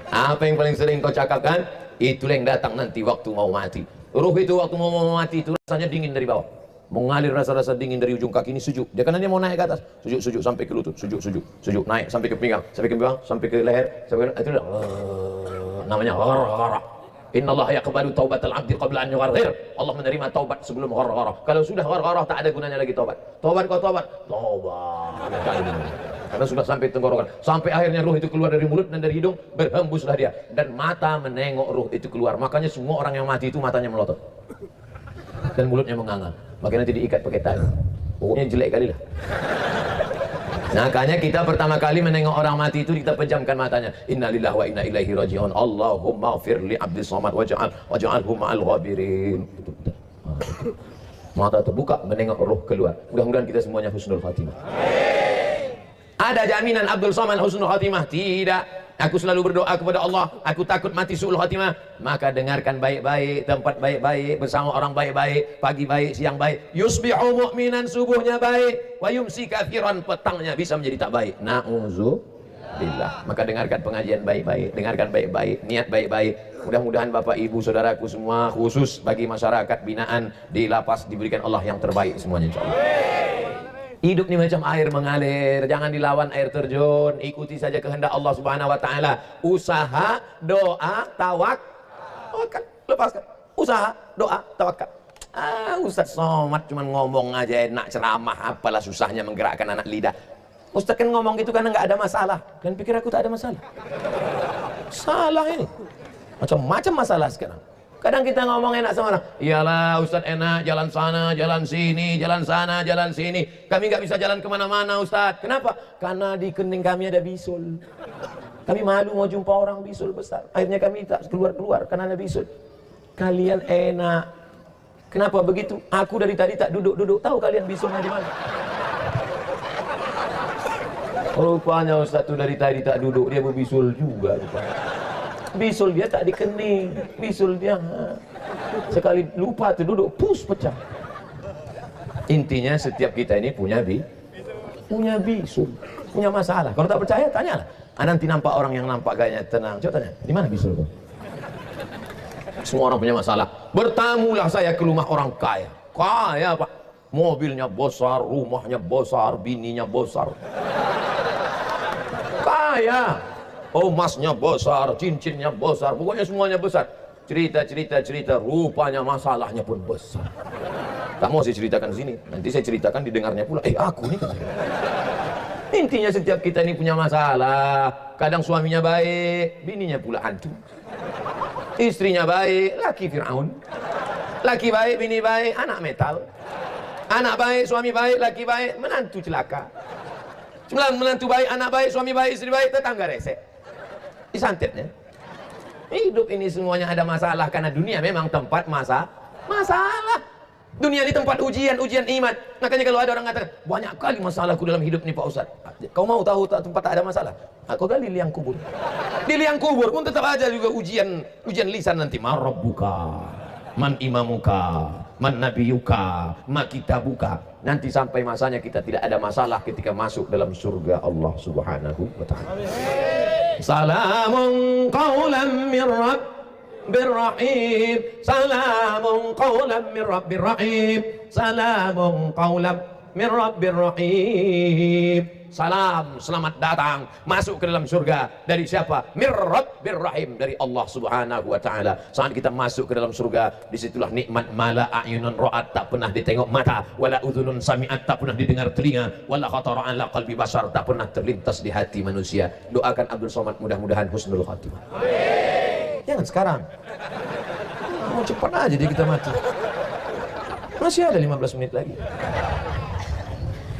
[SPEAKER 1] Apa yang paling sering kau cakapkan, itulah yang datang nanti waktu mau mati. Ruh itu waktu mau mati itu rasanya dingin dari bawah. Mengalir rasa-rasa dingin dari ujung kaki ini sejuk. Dia karena dia mau naik ke atas. Sejuk sampai ke lutut. Sejuk naik sampai ke pinggang, sampai ke leher, sampai ke itu namanya gharah. Innallaha yaqbalu taubatal 'abdi qabla an yugharghir. Allah menerima taubat sebelum gharah. Kalau sudah gharah tak ada gunanya lagi taubat. Taubat. Karena sudah sampai tenggorokan, sampai akhirnya ruh itu keluar dari mulut dan dari hidung, berhembuslah dia dan mata menengok ruh itu keluar. Makanya semua orang yang mati itu matanya melotot dan mulutnya menganga. Makanya nanti diikat pakai tali. Pokoknya jelek kali lah. Makanya kita pertama kali menengok orang mati itu kita pejamkan matanya. Innalillahi wa inna ilaihi raji'un. Allahumma ighfir li 'abdi samad waj'alhu ma'al ghabirin. Mata terbuka menengok ruh keluar. Mudah-mudahan kita semuanya husnul khatimah. Ada jaminan Abdul Somad husnul khatimah? Tidak. Aku selalu berdoa kepada Allah, aku takut mati su'ul khatimah. Maka dengarkan baik-baik, tempat baik-baik, bersama orang baik-baik, pagi baik, siang baik. Yusbihu mu'minan, subuhnya baik, wa yumsi kafiran, petangnya bisa menjadi tak baik. Na'udzubillah. Maka dengarkan pengajian baik-baik, dengarkan baik-baik, niat baik-baik. Mudah-mudahan Bapak Ibu Saudaraku semua, khusus bagi masyarakat binaan di lapas, diberikan Allah yang terbaik semuanya insyaallah. Hidup ini macam air mengalir, jangan dilawan air terjun, ikuti saja kehendak Allah Subhanahu wa taala. Usaha, doa, tawakal, lepaskan. Usaha, doa, tawakal. Ustaz Somad cuma ngomong aja enak, ceramah, apalah susahnya menggerakkan anak lidah. Ustaz kan ngomong gitu karena nggak ada masalah. Dan pikir aku tak ada masalah. Salah ini. Macam-macam masalah sekarang. Kadang kita ngomong enak sama orang, iyalah Ustadz enak, jalan sana, jalan sini, jalan sana, jalan sini. Kami nggak bisa jalan kemana-mana Ustadz. Kenapa? Karena di kening kami ada bisul. Kami malu mau jumpa orang bisul besar. Akhirnya kami tak keluar-keluar karena ada bisul. Kalian enak. Kenapa begitu? Aku dari tadi tak duduk-duduk. Tahu kalian bisulnya di mana? Rupanya Ustaz tuh dari tadi tak duduk, dia berbisul juga rupanya. Bisul dia tak dikening, bisul dia sekali lupa tuh duduk, pus pecah. Intinya setiap kita ini punya bisul, punya masalah. Kalau tak percaya tanyalah. Nanti nampak orang yang nampak gayanya tenang, coba tanya, di mana bisul tuh? Semua orang punya masalah. Bertamulah saya ke rumah orang kaya, kaya Pak. Mobilnya besar, rumahnya besar, bininya besar. Kaya. Oh, emasnya besar, cincinnya besar, pokoknya semuanya besar. Cerita, rupanya masalahnya pun besar. Tak mau saya ceritakan sini, nanti saya ceritakan didengarnya pula. Aku nih kan. Intinya setiap kita ini punya masalah. Kadang suaminya baik, bininya pula hantu. Istrinya baik, laki Fir'aun. Laki baik, bini baik, anak metal. Anak baik, suami baik, laki baik, menantu celaka. Menantu baik, anak baik, suami baik, istri baik, tetangga resek. Disantetnya. Hidup ini semuanya ada masalah karena dunia memang tempat masalah. Dunia di tempat ujian iman. Makanya kalau ada orang mengatakan banyak kali masalahku dalam hidup ini Pak Ustaz. Kau mau tahu tempat tak ada masalah? Kau gali liang kubur. Di liang kubur pun tetap aja juga ujian lisan nanti. Ma rabbuka, man imamuka, man nabiyuka, ma kitabuka. Nanti sampai masanya kita tidak ada masalah ketika masuk dalam surga Allah Subhanahu wa taala. Salamun qawlan min rabbir rahim. Salamun qawlan min rabbir rahim. Salamun qawlan min rabbir rahim. Salam, selamat datang masuk ke dalam surga dari siapa? Mir Rabbir Rahim, dari Allah Subhanahu wa taala. Saat kita masuk ke dalam surga, disitulah nikmat mala a'yunun ra'at, tak pernah ditengok mata, wala udhunun sami'at, tak pernah didengar telinga, wala khatara ala qalbi bashar, tak pernah terlintas di hati manusia. Doakan Abdul Somad mudah-mudahan husnul khatimah. Jangan sekarang. Mau cepat aja dia kita mati. Masih ada 15 menit lagi.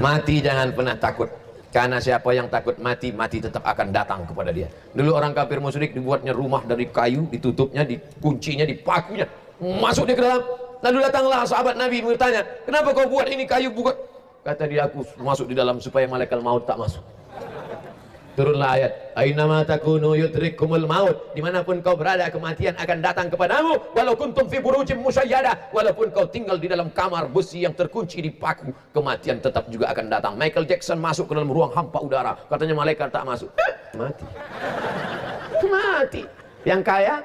[SPEAKER 1] Mati jangan pernah takut. Karena siapa yang takut mati, mati tetap akan datang kepada dia. Dulu orang kafir musyrik dibuatnya rumah dari kayu, ditutupnya, dikuncinya, dipakunya, masuk dia ke dalam. Lalu datanglah sahabat Nabi bertanya, kenapa kau buat ini kayu bukan? Kata dia, aku masuk di dalam supaya malaikat maut tak masuk. Turunlah ayat, ainama takunu yudrikumul maut, dimanapun kau berada kematian akan datang kepadamu, walau kuntum fi burujim musyayyada, walaupun kau tinggal di dalam kamar besi yang terkunci dipaku, kematian tetap juga akan datang. Michael Jackson masuk ke dalam ruang hampa udara, katanya malaikat tak masuk, mati. Yang kaya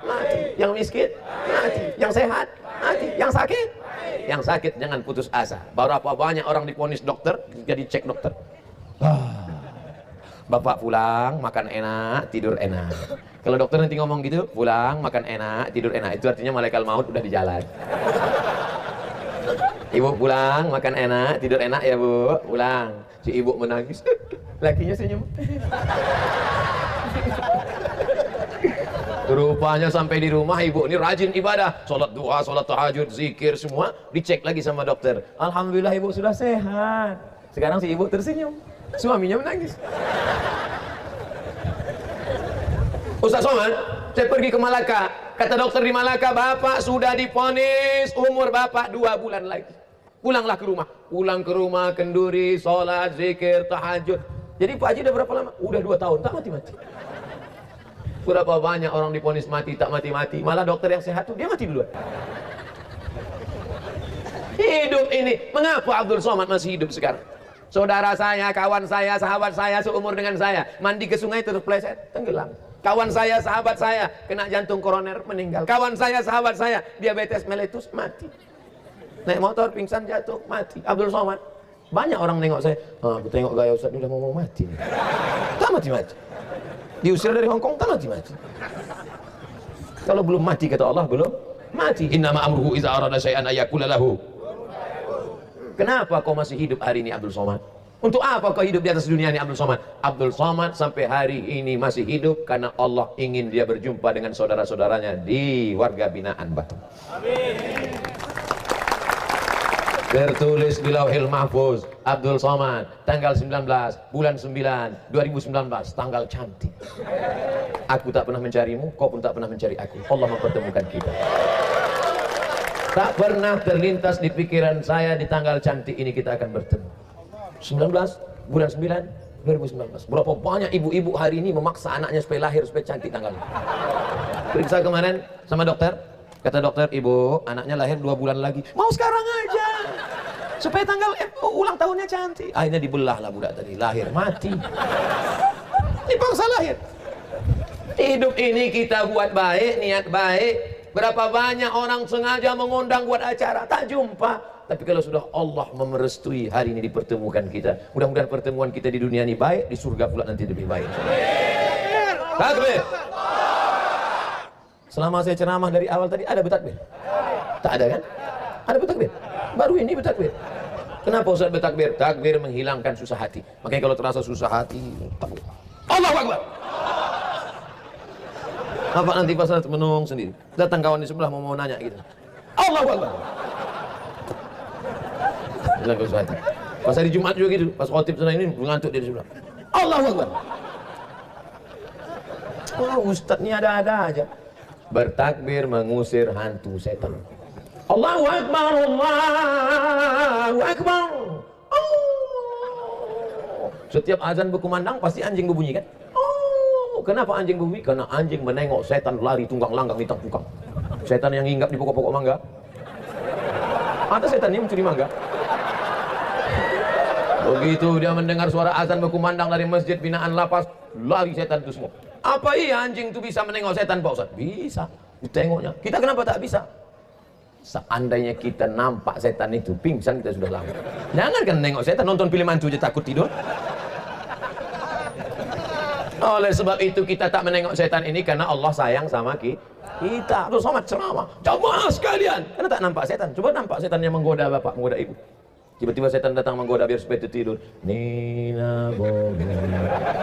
[SPEAKER 1] mati, yang miskin mati, yang sehat mati, yang sakit jangan putus asa. Berapa banyak orang divonis dokter, jadi cek dokter, Bapak pulang, makan enak, tidur enak. Kalau dokter nanti ngomong gitu, pulang, makan enak, tidur enak, itu artinya malaikat maut udah di jalan. Ibu pulang, makan enak, tidur enak ya Bu, pulang. Si ibu menangis, lakinya senyum. Rupanya sampai di rumah ibu ini rajin ibadah, sholat duha, sholat tahajud, zikir semua, dicek lagi sama dokter. Alhamdulillah ibu sudah sehat. Sekarang si ibu tersenyum. Suaminya menangis. Ustaz Somad, saya pergi ke Malaka. Kata dokter di Malaka, Bapak sudah divonis umur Bapak 2 bulan lagi. Pulanglah ke rumah. Pulang ke rumah, kenduri, sholat, zikir, tahajud. Jadi Pak Haji udah berapa lama? Udah 2 tahun, tak mati-mati. Berapa banyak orang divonis mati, tak mati-mati. Malah dokter yang sehat tuh, dia mati duluan. Hidup ini, mengapa Abdul Somad masih hidup sekarang? Saudara saya, kawan saya, sahabat saya seumur dengan saya mandi ke sungai terpeleset, tenggelam. Kawan saya, sahabat saya kena jantung koroner, meninggal. Kawan saya, sahabat saya diabetes meletus, mati. Naik motor pingsan jatuh, mati. Abdul Somad. Banyak orang nengok saya, aku tengok gaya Ustaz udah mau mati nih. Tak mati-mati. Diusir dari Hongkong, tak mati-mati. Kalau belum mati kata Allah, belum mati. Innama amruhu iza arada syai'an ayakula lahu. Kenapa kau masih hidup hari ini Abdul Somad? Untuk apa kau hidup di atas dunia ini Abdul Somad? Abdul Somad sampai hari ini masih hidup karena Allah ingin dia berjumpa dengan saudara-saudaranya di warga binaan Batu. Amin. Tertulis di Lauhil Mahfuz, Abdul Somad, tanggal 19, bulan 9, 2019, tanggal cantik. Aku tak pernah mencarimu, kau pun tak pernah mencari aku. Allah mempertemukan kita. Tak pernah terlintas di pikiran saya di tanggal cantik ini kita akan bertemu. 19 bulan 9 2019. Berapa banyak ibu-ibu hari ini memaksa anaknya supaya lahir supaya cantik tanggalnya. Periksa kemarin sama dokter, kata dokter, ibu anaknya lahir 2 bulan lagi, mau sekarang aja supaya tanggal ulang tahunnya cantik. Akhirnya dibelah lah budak tadi, lahir mati, dipaksa lahir. Hidup ini kita buat baik, niat baik. Berapa banyak orang sengaja mengundang buat acara tak jumpa. Tapi kalau sudah Allah memerestui hari ini dipertemukan kita, mudah-mudahan pertemuan kita di dunia ini baik, di surga pula nanti lebih baik. Takbir. Selama saya ceramah dari awal tadi ada bertakbir? Tak ada kan? Ada bertakbir? Baru ini bertakbir. Kenapa Ustaz bertakbir? Takbir menghilangkan susah hati. Makanya kalau terasa susah hati, takbir. Allahu Akbar. Apa nanti pas menung sendiri? Datang kawan di sebelah mau nanya gitu. Allahu Akbar. Pas hari Jumat juga gitu, pas khotib sana ini ngantuk dia di sebelah. Allahu Akbar. Oh, ustaz ini ada-ada aja. Bertakbir mengusir hantu setan. Allahu Akbar, Allahu Akbar. Oh. Setiap azan berkumandang pasti anjing berbunyi kan? Oh, kenapa anjing berbunyi? Karena anjing menengok setan lari tunggang langgang di tangkukang. Setan yang hinggap di pokok-pokok mangga. Ada setan yang mencuri mangga. Begitu dia mendengar suara azan berkumandang dari masjid binaan lapas, lari setan itu semua. Apa iya anjing itu bisa menengok setan Pak Ustaz? Bisa, ditengoknya. Kita kenapa tak bisa? Seandainya kita nampak setan itu, pingsan kita sudah lama. Jangan kan nengok setan, nonton film hantu aja takut tidur. Oleh sebab itu kita tak menengok setan ini karena Allah sayang sama kita. Terus Somad ceramah, jamaah sekalian, karena tak nampak setan. Coba nampak setan yang menggoda bapak, menggoda ibu. Tiba-tiba setan datang menggoda biar supaya tidur. Nina bobo,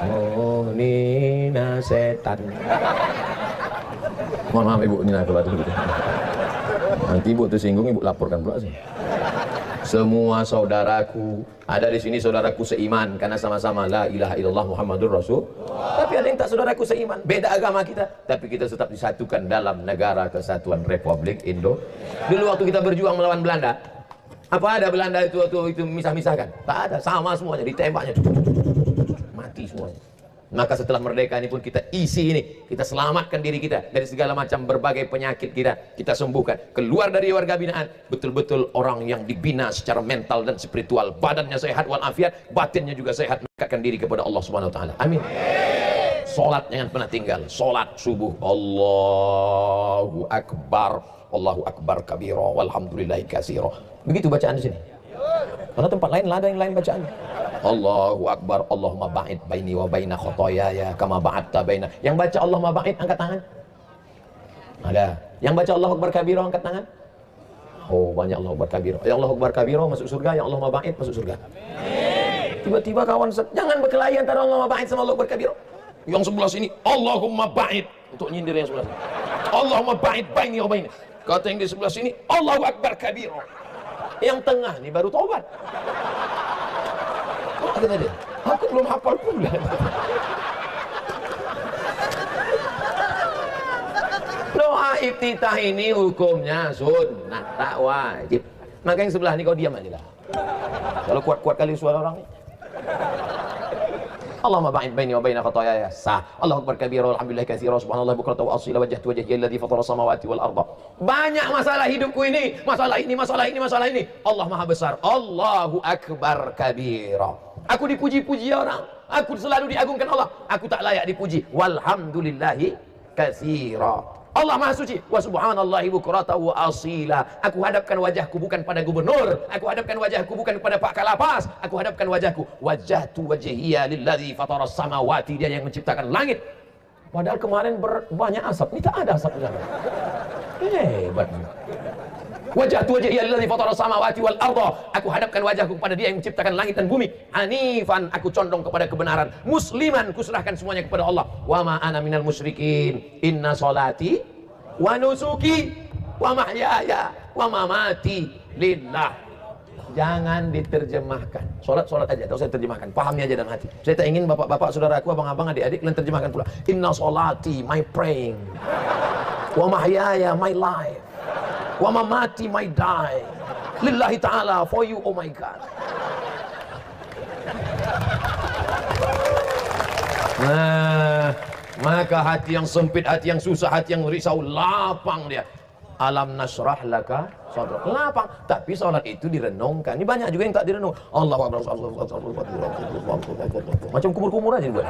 [SPEAKER 1] oh Nina setan. Mohon maaf ibu, Nina keluar dulu. Nanti ibu tersinggung, ibu laporkan pula sih. Semua saudaraku ada di sini, saudaraku seiman karena sama-sama la ilaha illallah Muhammadur Rasul. Tapi ada yang tak saudaraku seiman, beda agama kita, tapi kita tetap disatukan dalam negara kesatuan Republik Indo. Dulu waktu kita berjuang melawan Belanda, apa ada Belanda itu misah-misahkan? Tak ada, sama semuanya, ditembaknya mati semuanya. Maka setelah merdeka ini pun kita isi ini, kita selamatkan diri kita dari segala macam berbagai penyakit kita sembuhkan. Keluar dari warga binaan, betul-betul orang yang dibina secara mental dan spiritual, badannya sehat walafiat, batinnya juga sehat, mendekatkan diri kepada Allah Subhanahu wa taala. Amin. Salat jangan pernah tinggal. Salat subuh, Allahu Akbar, Allahu Akbar kabira, walhamdulillahi katsira. Begitu bacaan di sini. Karena tempat lain ada yang lain bacaan. Allahu Akbar, Allahumma ba'id baini wa baina khotoyaya kama ba'adta baina. Yang baca Allahumma ba'id angkat tangan. Ada. Yang baca Allahu Akbar kabira angkat tangan. Oh, banyak Allahu Akbar kabira. Ya Allahu Akbar kabira masuk surga, yang Allahumma ba'id masuk surga. Amin. Tiba-tiba kawan jangan berkelahi antara Allahumma ba'id sama Allahu Akbar kabira. Yang sebelah sini Allahumma ba'id, untuk nyindir yang sebelah sini. Allahumma ba'id baini wa baina. Kata yang di sebelah sini Allahu Akbar kabira. Yang tengah nih baru taubat. Apa kata dia? Aku belum hafal pula. Doa iftitah ini hukumnya sunnah, tak wajib. Maka yang sebelah ini kau diam aja lah. Kalau kuat-kuat kali suara orang ni. Allahumma ba'id baini wa baina khataaya sah. Allahu akbar kabira walhamdulillahi katsira subhanallah bukratan wa asila wajhatu wajhiya alladzi fatara samawati wal arda. Banyak masalah hidupku ini, masalah ini, masalah ini, masalah ini. Allah Maha besar. Allahu akbar kabira. Aku dipuji-puji orang, aku selalu diagungkan Allah. Aku tak layak dipuji. Walhamdulillahi katsira. Allah Maha Suci. Wa subhanallahi bukratan wa asila. Aku hadapkan wajahku bukan pada gubernur, aku hadapkan wajahku bukan kepada Pak Kalapas, aku hadapkan wajahku wajhatu wajhiya lilladzi fataras samawati, dia yang menciptakan langit. Padahal kemarin banyak asap, ini tak ada asap di sana. Hebat. Wajhtu wajhiya lillazi fatara samawati wal arda. Aku hadapkan wajahku kepada Dia yang menciptakan langit dan bumi. Hanifan, aku condong kepada kebenaran. Musliman, kuserahkan semuanya kepada Allah. Wa ma ana minal musyrikin. Inna sholati wa nusuki wa mahyaya wa mamati lillah. Jangan diterjemahkan. Sholat aja, tidak usah diterjemahkan. Pahami aja dalam hati. Saya tak ingin bapak-bapak, saudaraku, abang-abang, adik-adik, kalian terjemahkan pula. Inna sholati, my praying. Wa mahyaya, my life. Wa mamati, my die. Lillahi ta'ala, for you, oh my God. Nah, maka hati yang sempit, hati yang susah, hati yang risau, lapang dia. Alam nasrah laka sadrak, lapang. Tapi sholat itu direnungkan. Ini banyak juga yang tak direnung. Allahu Akbar, macam kumur-kumur aja buat.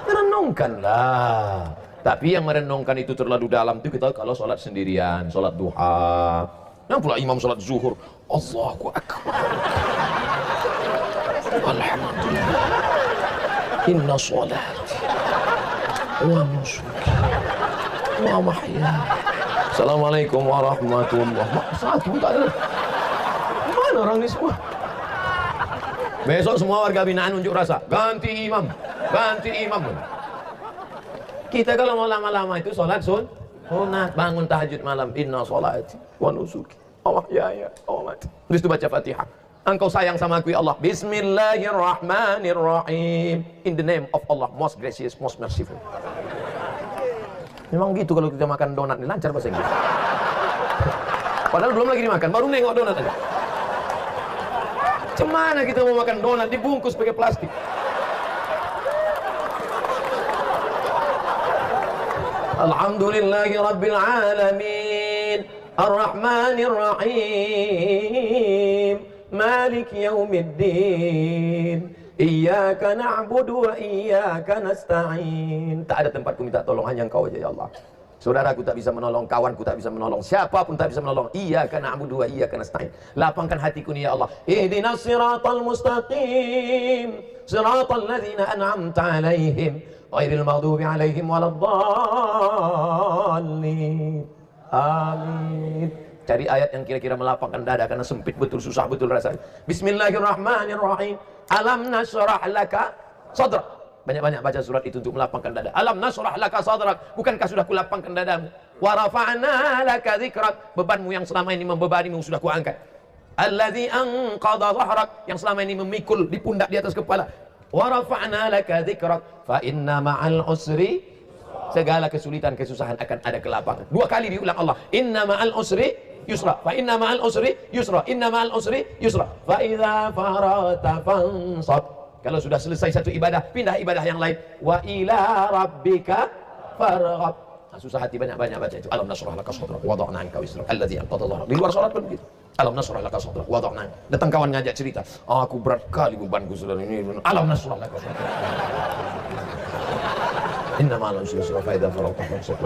[SPEAKER 1] Renungkanlah. Tapi yang merenungkan itu terlalu dalam itu kita kalau sholat sendirian, sholat duha. Yang pula imam sholat zuhur, Allahu Akbar, Alhamdulillah, inna sholati wa nusuki wa mahyaya. Assalamualaikum warahmatullahi wabarakatuh. Satu tak ada. Mana orang ini semua? Besok semua warga binaan unjuk rasa, ganti imam, ganti imam. Kita kalau mau lama-lama itu sholat sunat, bangun tahajud malam, inna sholati wa nusuki wa mahyaya wa mamati. Terus itu baca Fatihah. Engkau sayang sama aku ya Allah. Bismillahirrahmanirrahim. In the name of Allah, most gracious, most merciful. Memang gitu kalau kita makan donat ini lancar bahasa Inggris. Padahal belum lagi dimakan, baru nengok donat aja. Cemana kita mau makan donat dibungkus pakai plastik? Alhamdulillahi Rabbil Alamin, Ar-Rahmanir Rahim, Malik Yaumiddin, Iyyaka na'budu wa iyyaka nasta'in. Tak ada tempatku minta tolong, hanya Engkau aja ya Allah. Saudaraku tak bisa menolong, kawanku tak bisa menolong, siapapun tak bisa menolong. Iyyaka na'budu wa iyyaka nasta'in. Lapangkan hatiku ni ya Allah. Ihdinas siratal mustaqim, siratal ladzina an'amta 'alaihim, ghairil maghdubi 'alaihim waladdallin. Amin. Cari ayat yang kira-kira melapangkan dada karena sempit betul, susah betul rasanya. Bismillahirrahmanirrahim. Alam nasrah laka sadrak. Banyak-banyak baca surat itu untuk melapangkan dada. Alam nasrah laka sadrak. Bukankah sudah kulapangkan dadamu? Wa rafa'na laka dzikrak. Bebanmu yang selama ini membebanimu sudah kuangkat. Allazi anqadha dhahrak. Yang selama ini memikul di pundak di atas kepala. Wa rafa'na laka dzikrak. Fa inna ma'al usri, segala kesulitan, kesusahan akan ada kelapangan. Dua kali diulang Allah. Inna ma'al usri yusra, fa inna ma'al usri yusra, inna ma'al usri yusra, fa idza faragta fansab. Kalau sudah selesai satu ibadah, pindah ibadah yang lain. Wa ila rabbika farghab. Susah hati banyak-banyak baca itu. Alam nasrah laka sadrak wa wada'na anka wisrak alladzi anqadha dhahrak. Di luar salat pun begitu. Alam nasrah laka sadrak wa wada'na. Datang kawan ngajak cerita, aku berat kali bebanku sudah ini. Alam nasrah laka sadrak. Inna ma'al usri yusra, fa idza faragta fansab.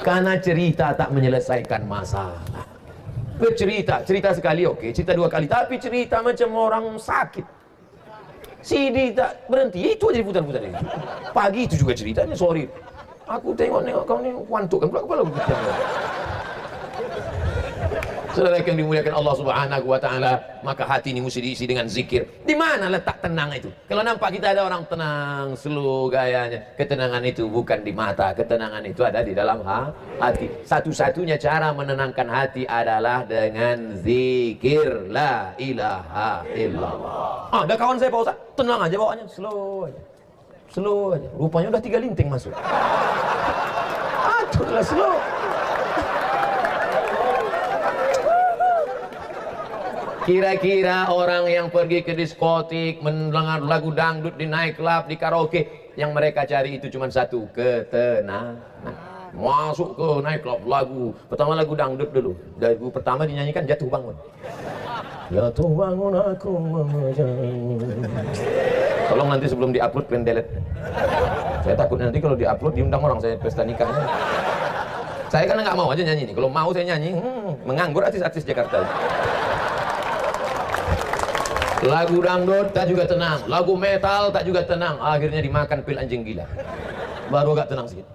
[SPEAKER 1] Karena cerita tak menyelesaikan masalah. Bercerita, cerita sekali oke, cerita dua kali, tapi cerita macam orang sakit. CD tak berhenti, itu aja diputar-putar. Pagi itu juga ceritanya, sorry. Aku tengok kau ni wantuk kan pula kepala begitu. Saudara yang dimuliakan Allah Subhanahu wa taala, maka hati ini mesti diisi dengan zikir. Di mana letak tenang itu? Kalau nampak kita ada orang tenang, slow gayanya, ketenangan itu bukan di mata, ketenangan itu ada di dalam hati. Satu-satunya cara menenangkan hati adalah dengan zikir la ilaha illallah. Ada kawan saya Pak Ustaz, tenang aja bawaannya, slow aja. Slow aja. Rupanya udah 3 linting masuk. Aduh, slow. Kira-kira orang yang pergi ke diskotik, mendengar lagu dangdut di nightclub, di karaoke, yang mereka cari itu cuma satu, ketenangan. Masuk ke nightclub, pertama lagu dangdut dulu. Lagu pertama dinyanyikan Jatuh Bangun. Jatuh bangun aku memejam. Tolong nanti sebelum diupload kalian delete. Saya takut nanti kalau diupload diundang orang saya pesta nikahnya. Saya kan nggak mau aja nyanyi nih. Kalau mau saya nyanyi, menganggur artis-artis Jakarta. Lagu dangdut tak juga tenang, lagu metal tak juga tenang. Akhirnya dimakan pil anjing gila. Baru agak tenang sedikit.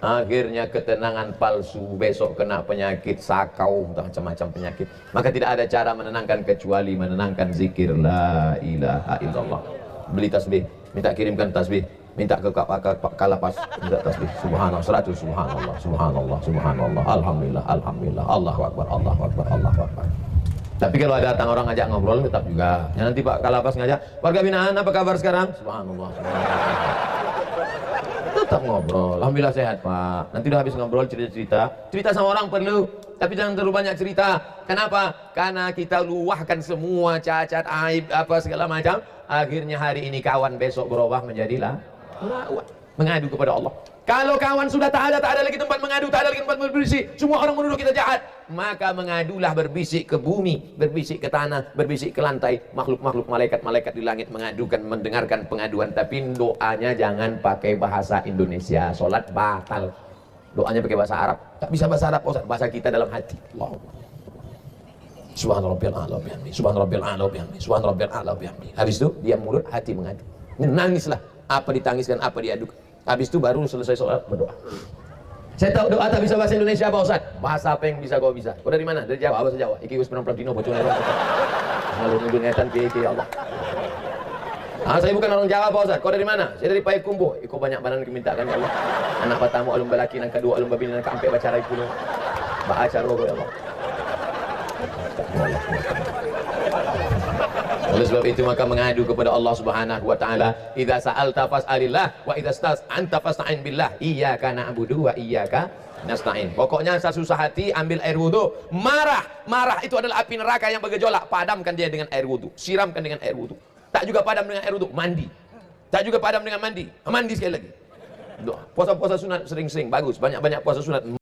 [SPEAKER 1] Akhirnya ketenangan palsu, besok kena penyakit sakau, macam-macam penyakit. Maka tidak ada cara menenangkan kecuali menenangkan zikir la ilaha illallah. Beli tasbih, minta kirimkan tasbih, minta ke Kalapas, minta tasbih. Subhanallah 100, subhanallah, subhanallah, subhanallah, alhamdulillah, alhamdulillah, Allahu akbar, Allahu akbar, Allahu akbar. Tapi kalau ada datang orang ngajak ngobrol tetap juga. Ya, nanti Pak Kalapas ngajak, warga binaan apa kabar sekarang? Subhanallah, subhanallah. Tetap ngobrol, alhamdulillah sehat Pak. Nanti udah habis ngobrol cerita sama orang perlu, tapi jangan terlalu banyak cerita. Kenapa? Karena kita luahkan semua cacat, aib, apa segala macam. Akhirnya hari ini kawan, besok berubah menjadilah mengadu kepada Allah. Kalau kawan sudah tak ada lagi tempat mengadu, tak ada lagi tempat berbisik, semua orang menuduh kita jahat, maka mengadulah, berbisik ke bumi, berbisik ke tanah, berbisik ke lantai. Makhluk-makhluk, malaikat-malaikat di langit mengadukan, mendengarkan pengaduan. Tapi doanya jangan pakai bahasa Indonesia, sholat batal. Doanya pakai bahasa Arab. Tak bisa bahasa Arab, bahasa kita dalam hati. Allah. Subhanarabbiyal a'la bihamdi, subhanarabbiyal a'la bihamdi, subhanarabbiyal a'la bihamdi. Habis itu diam mulut, hati mengadu. Nangislah, apa ditangiskan, apa diadukan. Habis itu baru selesai sholat berdoa. Saya tahu doa tak bisa bahasa Indonesia apa Ustaz? Bahasa apa yang bisa kau bisa? Kau dari mana? Dari Jawa, bahasa Jawa. Iki us penampilan dino bocor lewat. Lalu nunggu netan ke Allah. Saya bukan orang Jawa Pak Ustaz. Kau dari mana? Saya dari Payakumbuh. Kau banyak banan kemintaan ya Allah. Anak pertama alumba laki, anak kedua alumba bini, anak keempat baca rai kuno. Baca rogo ya Allah. Oleh sebab itu maka mengadu kepada Allah Subhanahu wa taala. Idza sa'alta fas'alillah wa idza sta'anta fasta'in billah. Iyyaka na'budu wa iyyaka nasta'in. Pokoknya susah hati ambil air wudu. Marah itu adalah api neraka yang bergejolak. Padamkan dia dengan air wudu. Siramkan dengan air wudu. Tak juga padam dengan air wudu, mandi. Tak juga padam dengan mandi. Mandi sekali lagi. Puasa-puasa sunat sering-sering bagus. Banyak-banyak puasa sunat.